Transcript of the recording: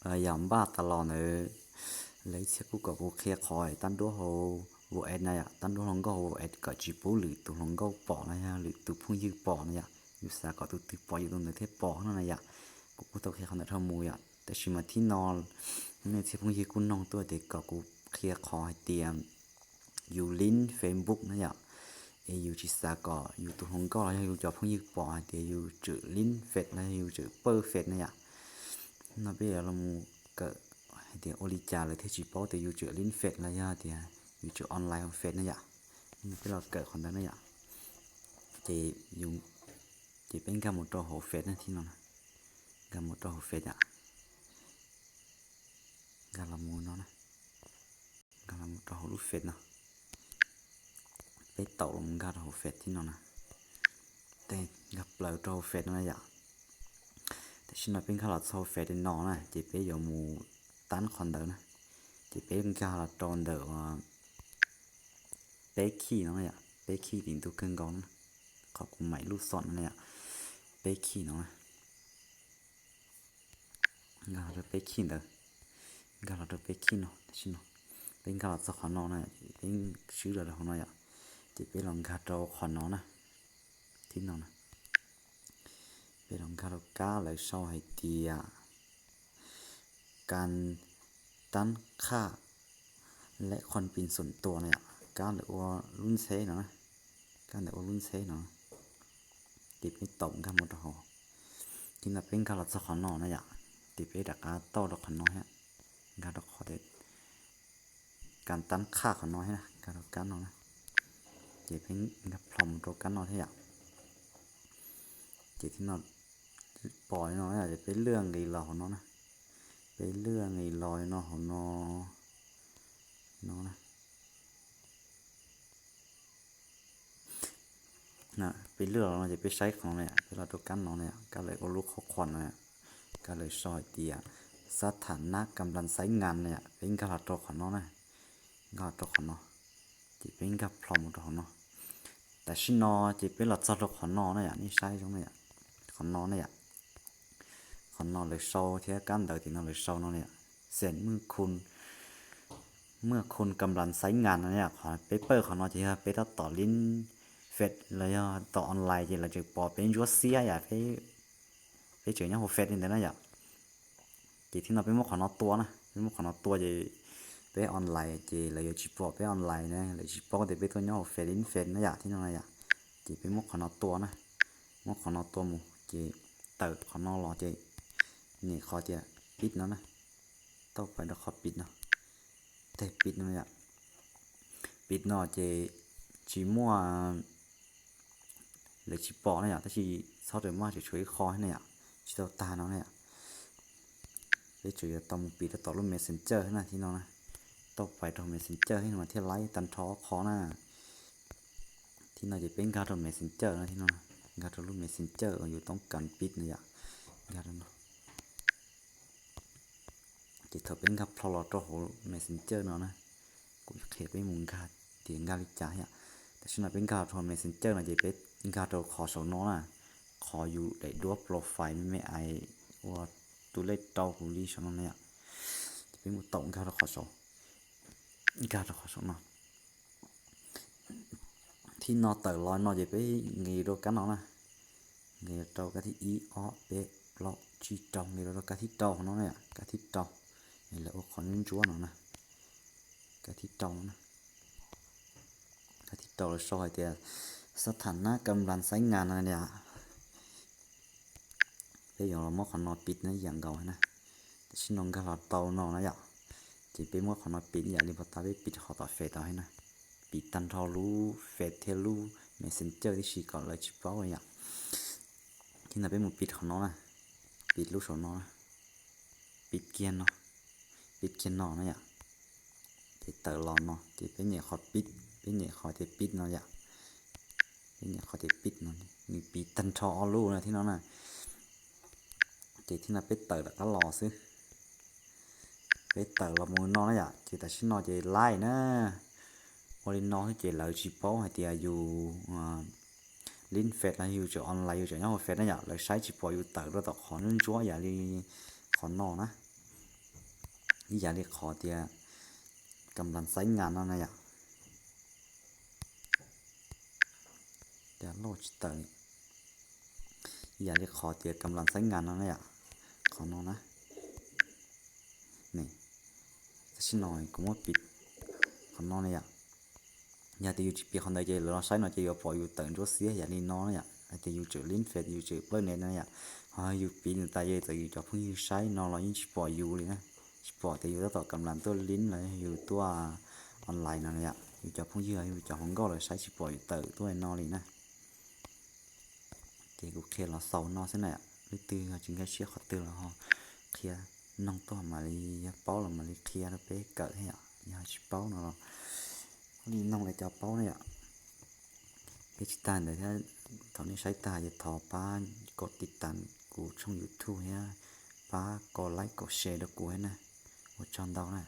yam ba ta lò nữa lấy xe cú cọ cú khe khỏi tan đũa hồ vụ ẹt này tan đũa lòng gấu ẹt cọ chỉ bố lử tụ lòng gấu bỏ này lử tụ phun dư bỏ này dù sao cọ tụ tụ bỏ dư tụ thế bỏ nó này cú tụ khe không được thâm mùiแต่ชิมาที่นอนเนี่ยที่พงยีกุนน้องตัวเด็กก็กูเคลียร์คอให้เตรียมอยู่ลิ้นเฟซบุ๊กนะอย่าอยู่จิสาก็อยู่ตัวหงก็แล้วอยู่จอพงยีปอเดี๋ยวอยู่จืดลิ้นเฟซแล้วอยู่จืดเปอร์เฟซนะอย่าน่าเบื่อเรามูก็เดี๋ยวโอริจาเลยที่จีปอแต่อยู่จืดลิ้นเฟซแล้วย่าเดี๋ยวอยู่จืดออนไลน์ของเฟซนะอย่านี่เป็นเราเกิดคนนั้นนะอย่าจะอยู่จะเป็นการหมดตัวหัวเฟซนะที่นอนการหมดตัวหัวเฟซอ่ะการละมูเนาะนะการละมูตัวหัวลูกเฟซเนาะไปตกลงการหัวเฟซที่นอนนะแต่กับเปล่าตัวหัวเฟซนั่นแหละแต่ฉันว่าเป็นการละตัวเฟซนอนนะจะไปอยู่มูตั้นคอนเดอร์นะจะเป็นการละตอนเดอร์ไปขี้นั่นแหละไปขี้ถึงตัวเครื่องกองขอบคุณใหม่ลูกสอนนั่นแหละไปขี้เนาะการละไปขี้เด้อการละไปขี้เนาะฉันเนาะเป็นการละสักขอนอนนะเป็นชื่ออะไรของนายจะไปลองการตัวขอนอนนะที่นอนนะไปลองการตัวก้าเลยชอบให้เตียการตั้งค่าและคนปีนส่วนตัวเนี่ยการเดือดรุ่นเซ่เนาะการเดือดรุ่นเซ่เนาะติดไม่ตรงกันหมดหรอที่นั่นเป็นการละสักขอนอนนะอย่าติดไปดักการโต้ดอกขอนอนฮะการดอกขอเด็ดการตั้งค่าขอนอนนะการดอกการนอนนะจะเป็นกับพร้อมตัวการนอนที่อยากจะที่นอนปล่อยนอนอาจจะเป็นเรื่องไอ้หล่อของนอนนะเป็นเรื่องไอ้ลอยนอนของนอนนะนะเป็นเรื่องเราจะไปใช้ของเนี่ยเวลาตัวกันนอนเนี่ยก็เลยเอาลูกเขาควันเนี่ยก็เลยซอยเตียสถานะกำลังใช้งานเนี่ยเป็นการละตัวของนอนนะการละตัวของนอนจะเป็นกับพร้อมตัวของนอนแต่ชินอจะเป็นหลักตัวของนอนเนี่ยนี่ใช่ตรงเนี่ยของนอนเนี่ยของนอนเลยโซ่ที่กันเดินที่นอนเลยโซ่นอนเนี่ยเสร็จเมื่อคุณกำลังใช้งานเนี่ยขอเปเปอร์ของนอนจะไปต่อลิ้นเฟซแล้วต่อออนไลน์จะเราจะปอเป็นยัวเสียอย่าไปเจอเนี่ยหัวเฟซนี่แต่นะอย่าจีที่นอนเป็นมุกของนอนตัวนะเป็นมุกของนอนตัวจะไปออนไลน์จะเราจะจีปอไปออนไลน์นะเราจีปอจะไปตัวเนี่ยหัวเฟซลิ้นเฟซนะอย่าที่นอนนะอย่าจีเป็นมุกของนอนตัวนะมุกของนอนตัวมูจีเติร์ของนอนรอจีนี่ขอจะปิดเนาะนะต้องไปเราขอปิดเนาะแต่ปิดเนาะอย่าปิดเนาะจะchỉ mua lấy chỉ bỏ này à, ta chỉ sau đó mua chỉ chuối kho này à, chỉ tao ta nó này à, để chỉ tao một bị tao luôn messenger thế này thì nó này, tao phải tao messenger thế mà theo lấy tao thó khó nè, thì nó chỉ bên gạt tao messenger này thì nó gạt tao luôn messenger ởอยู่ต้องการปิดnày à, gạt nó, chỉ thở bên gạtพอตao messenger nó này, cũngเขียนไปมุงกาดเตียงกาลิจ่าอ่ะแต่ฉันเป็นการโทร messenger นะจะเป็นการโทรขอสนอนะขออยู่ได้ดูโปรไฟล์ไม่ไอว่าตัวเลขเต้าหูรีฉันเนี่ยจะเป็นมุตงการโทรขอสการโทรขอสนอที่นอเตอร์ลอยนอจะไปเงี้ยดูกันนอนะเงี้ยเต้ากันที่อีอเปปลอกจีเต้าเงี้ยดูกันที่เต้าของนอเนี่ยกันที่เต้านี่แหละขอนิ้วจ้วนนอนะกันที่เต้านะที่ต่อซอยเดียสถานะกำลังใช้งานอะไรเนี่ยไปอย่างเราหม้อขอนอปิดนะอย่างเก่านะแต่ชินองก็เราเตานอนะอย่างจีไปหม้อขอนอปิดอย่างนี้พอตาไปปิดขอต่อเฟซเอาให้นะปิดตันทอรู้เฟซเทลูเมสเซนเจอร์ที่ชีก่อนเลยชิปเป้าอย่างที่นั่นเป็นหมู่ปิดของน้องนะปิดลูกของน้องนะปิดเกียนเนาะปิดเกียนนอนะอย่างจีเตอรอนเนาะจีเป็นอย่างขอปิดเป็นเนี่ยขอจะปิดเนาะอย่าเป็นเนี่ยขอจะปิดเนาะมีปีตันทอลูนะที่น้องน่ะเจที่น่ะไปเติร์ดก็รอซื้อไปเติร์ดเราโมนนอนนะอย่าเจแต่ฉันนอนเจไล่นะวันนี้นอนที่เจเราจีโป้ให้เตียอยู่ลิ้นเฟซนะอยู่จะออนไลน์อยู่จะย่อเฟซนะอย่าเลยใช้จีโป้อยู่เติร์ดเราต่อขอนึ่งจั่วอย่าลีขอนอนนะ อย่าเรียกขอเตียกำลังใช้งานนั่นนะอย่าเดี๋ยวโหลดเตอร์อย่าเรียกขอเตียกำลังใช้งานนั่นนะอย่าขอน้องนะนี่จะชิหน่อยกูว่าปิดขอน้องนะอย่าอย่าตีอยู่จีปีคนใดเจอเราใช้หน่อยจะอยู่ปล่อยอยู่เติร์นรั้วเสียอย่านี่น้องนะอย่าแต่อยู่เจอลิ้นเฟดอยู่เจอเปิ้ลเนี่ยนะอย่าอยู่ปีนึงตายเยอะแต่อยู่จะเพิ่งอยู่ใช้น้องเรายิ่งปล่อยอยู่เลยนะปล่อยแต่อยู่ต่อกำลังตัวลิ้นเลยอยู่ตัวออนไลน์นั่นแหละอยู่จะพุ่งเยอะอยู่จะห้องก็เลยใช้ชิปล่อยเติร์ตัวน้องเลยนะเดี๋ยวกูเคลียร์เราเสาน้องเส้นไหนอ่ะหรือตื่นจึงแค่เชี่ยเขาตื่นแล้วฮะเคลียร์น้องตัวมาเลยเป้าเรามาเลยเคลียร์แล้วไปเกิดให้อ่ะอย่าชิเป้าเนาะนี่น้องเลยจะเป้าเนี่ยเพจตานแต่ถ้าตอนนี้ใช้ตาจะถอป้ากดติดตามกูช่อง YouTube เนี่ยป้ากดไลค์กดแชร์ด้วยกูให้นะว่าจอนดาวนะ